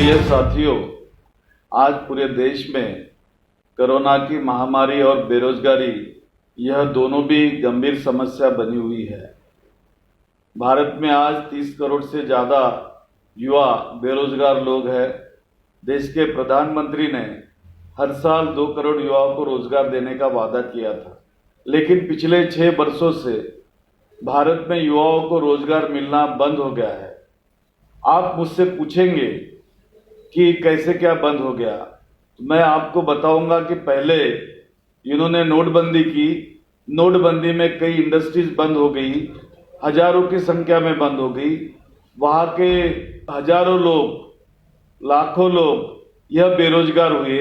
प्रिय साथियों, आज पूरे देश में कोरोना की महामारी और बेरोजगारी यह दोनों भी गंभीर समस्या बनी हुई है। भारत में आज 30 करोड़ से ज़्यादा युवा बेरोजगार लोग हैं। देश के प्रधानमंत्री ने हर साल 2 करोड़ युवाओं को रोजगार देने का वादा किया था, लेकिन पिछले 6 वर्षों से भारत में युवाओं को रोजगार मिलना बंद हो गया है। आप मुझसे पूछेंगे कि कैसे क्या बंद हो गया, तो मैं आपको बताऊंगा कि पहले इन्होंने नोटबंदी की। नोटबंदी में कई इंडस्ट्रीज बंद हो गई, हजारों की संख्या में बंद हो गई। वहां के हजारों लोग, लाखों लोग यह बेरोजगार हुए।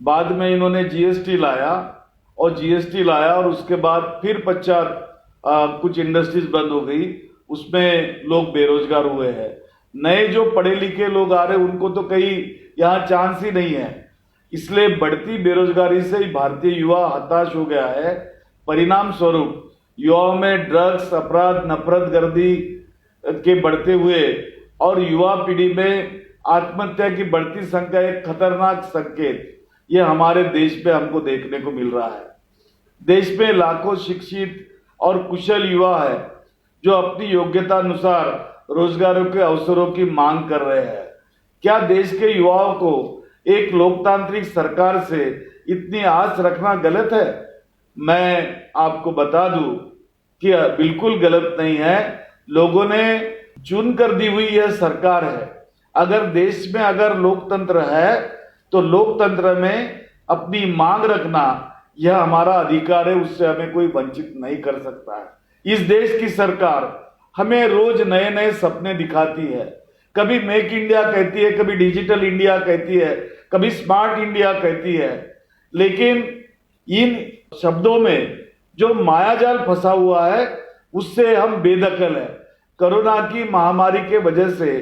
बाद में इन्होंने जीएसटी लाया और उसके बाद फिर 50 कुछ इंडस्ट्रीज बंद हो गई, उसमें लोग बेरोजगार हुए हैं। नए जो पढ़े लिखे लोग आ रहे उनको तो कहीं यहाँ चांस ही नहीं है। इसलिए बढ़ती बेरोजगारी से ही भारतीय युवा हताश हो गया है। परिणाम स्वरूप युवाओं में ड्रग्स, अपराध, नफरत गर्दी के बढ़ते हुए और युवा पीढ़ी में आत्महत्या की बढ़ती संख्या एक खतरनाक संकेत ये हमारे देश में हमको देखने को मिल रहा है। देश में लाखों शिक्षित और कुशल युवा है जो अपनी योग्यता अनुसार रोजगारों के अवसरों की मांग कर रहे हैं। क्या देश के युवाओं को एक लोकतांत्रिक सरकार से इतनी आस रखना गलत है? मैं आपको बता दूं कि बिल्कुल गलत नहीं है। लोगों ने चुन कर दी हुई यह सरकार है। अगर देश में अगर लोकतंत्र है तो लोकतंत्र में अपनी मांग रखना यह हमारा अधिकार है, उससे हमें कोई वंचित नहीं कर सकता है। इस देश की सरकार हमें रोज नए नए सपने दिखाती है। कभी मेक इंडिया कहती है, कभी डिजिटल इंडिया कहती है, कभी स्मार्ट इंडिया कहती है, लेकिन इन शब्दों में जो मायाजाल फंसा हुआ है उससे हम बेदखल है। कोरोना की महामारी के वजह से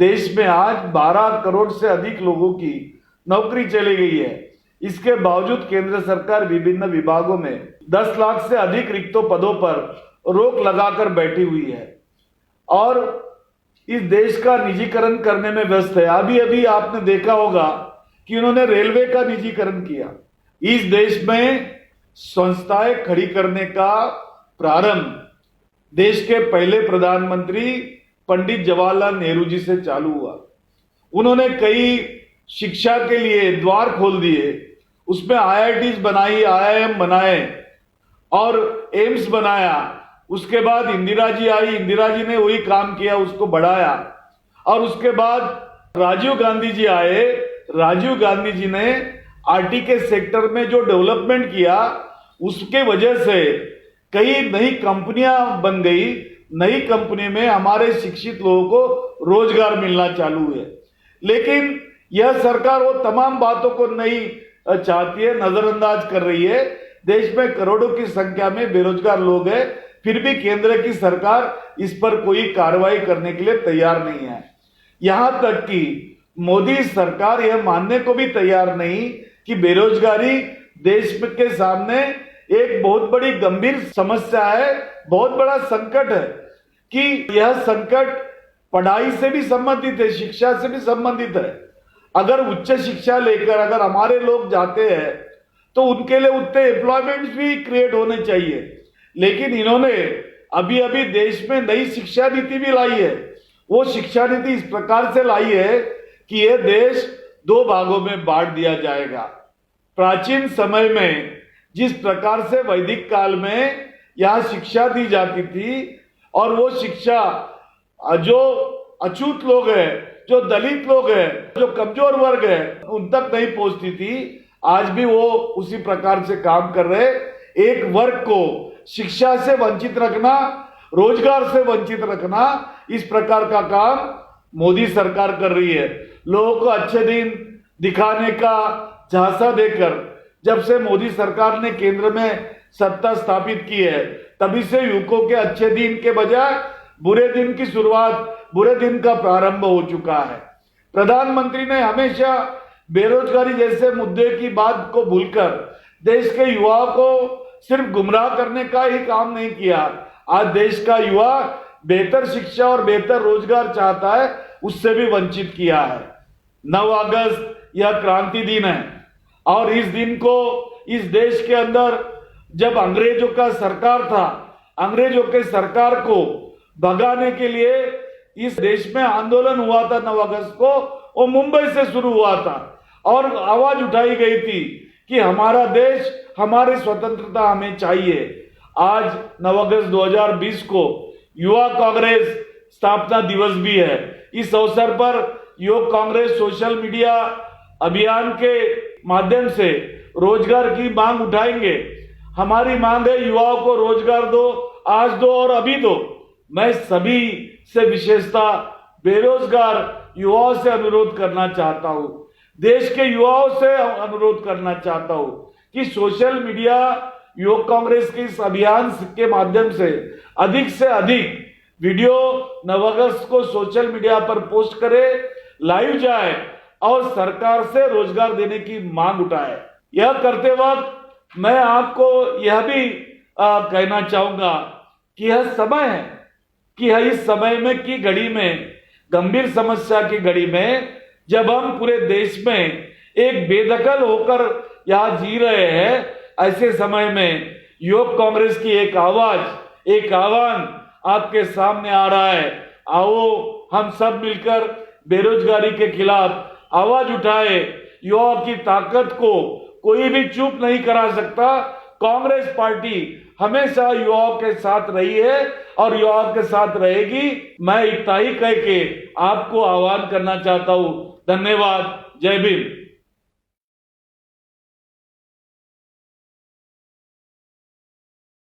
देश में आज 12 करोड़ से अधिक लोगों की नौकरी चली गई है। इसके बावजूद केंद्र सरकार विभिन्न विभागों में 10 लाख से अधिक रिक्त पदों पर रोक लगाकर बैठी हुई है और इस देश का निजीकरण करने में व्यस्त है। अभी अभी आपने देखा होगा कि उन्होंने रेलवे का निजीकरण किया। इस देश में संस्थाएं खड़ी करने का प्रारंभ देश के पहले प्रधानमंत्री पंडित जवाहरलाल नेहरू जी से चालू हुआ। उन्होंने कई शिक्षा के लिए द्वार खोल दिए, उसमें आईआईटीज बनाई, आईआईएम बनाए और एम्स बनाया। उसके बाद इंदिरा जी आई, इंदिरा जी ने वही काम किया, उसको बढ़ाया। और उसके बाद राजीव गांधी जी आए, राजीव गांधी जी ने आईटी के सेक्टर में जो डेवलपमेंट किया उसके वजह से कई नई कंपनियां बन गई। नई कंपनी में हमारे शिक्षित लोगों को रोजगार मिलना चालू है। लेकिन यह सरकार वो तमाम बातों को नहीं चाहती है, नजरअंदाज कर रही है। देश में करोड़ों की संख्या में बेरोजगार लोग हैं, फिर भी केंद्र की सरकार इस पर कोई कार्रवाई करने के लिए तैयार नहीं है। यहां तक कि मोदी सरकार यह मानने को भी तैयार नहीं कि बेरोजगारी देश के सामने एक बहुत बड़ी गंभीर समस्या है, बहुत बड़ा संकट है, कि यह संकट पढ़ाई से भी संबंधित है, शिक्षा से भी संबंधित है। अगर उच्च शिक्षा लेकर अगर हमारे लोग जाते हैं तो उनके लिए उतने एम्प्लॉयमेंट भी क्रिएट होने चाहिए। लेकिन इन्होंने अभी अभी देश में नई शिक्षा नीति भी लाई है। वो शिक्षा नीति इस प्रकार से लाई है कि यह देश 2 भागों में बांट दिया जाएगा। प्राचीन समय में जिस प्रकार से वैदिक काल में यहां शिक्षा दी जाती थी और वो शिक्षा जो अछूत लोग हैं, जो दलित लोग हैं, जो कमजोर वर्ग है, उन तक नहीं पहुंचती थी, आज भी वो उसी प्रकार से काम कर रहे। एक वर्ग को शिक्षा से वंचित रखना, रोजगार से वंचित रखना, इस प्रकार का काम मोदी सरकार कर रही है। लोगों को अच्छे दिन दिखाने का झांसा देकर जब से मोदी सरकार ने केंद्र में सत्ता स्थापित की है, तभी से युवकों के अच्छे दिन के बजाय बुरे दिन की शुरुआत, बुरे दिन का प्रारंभ हो चुका है। प्रधानमंत्री ने हमेशा बेरोजगारी जैसे मुद्दे की बात को भूलकर देश के युवाओं को सिर्फ गुमराह करने का ही काम नहीं किया। आज देश का युवा बेहतर शिक्षा और बेहतर रोजगार चाहता है, उससे भी वंचित किया है। 9 अगस्त यह क्रांति दिन है और इस दिन को इस देश के अंदर जब अंग्रेजों का सरकार था, अंग्रेजों के सरकार को भगाने के लिए इस देश में आंदोलन हुआ था 9 अगस्त को। वो मुंबई से शुरू हुआ था और आवाज उठाई गई थी कि हमारा देश, हमारी स्वतंत्रता हमें चाहिए। आज 9 अगस्त 2020 को युवा कांग्रेस स्थापना दिवस भी है। इस अवसर पर युवा कांग्रेस सोशल मीडिया अभियान के माध्यम से रोजगार की मांग उठाएंगे। हमारी मांग है युवाओं को रोजगार दो, आज दो और अभी दो। मैं सभी से विशेषता बेरोजगार युवाओं से अनुरोध करना चाहता हूं, देश के युवाओं से अनुरोध करना चाहता हूं कि सोशल मीडिया युवा कांग्रेस के इस अभियान के माध्यम से अधिक वीडियो 9 अगस्त को सोशल मीडिया पर पोस्ट करे, लाइव जाए और सरकार से रोजगार देने की मांग उठाए। यह करते वक्त मैं आपको यह भी कहना चाहूंगा कि यह समय है कि इस समय में की घड़ी में, गंभीर समस्या की घड़ी में, जब हम पूरे देश में एक बेदखल होकर यहां जी रहे हैं, ऐसे समय में युवक कांग्रेस की एक आवाज, एक आह्वान आपके सामने आ रहा है। आओ हम सब मिलकर बेरोजगारी के खिलाफ आवाज उठाए। युवाओं की ताकत को कोई भी चुप नहीं करा सकता। कांग्रेस पार्टी हमेशा युवाओं के साथ रही है और युवाओं के साथ रहेगी। मैं इतना ही कह के आपको आह्वान करना चाहता हूं। धन्यवाद। जय भीम।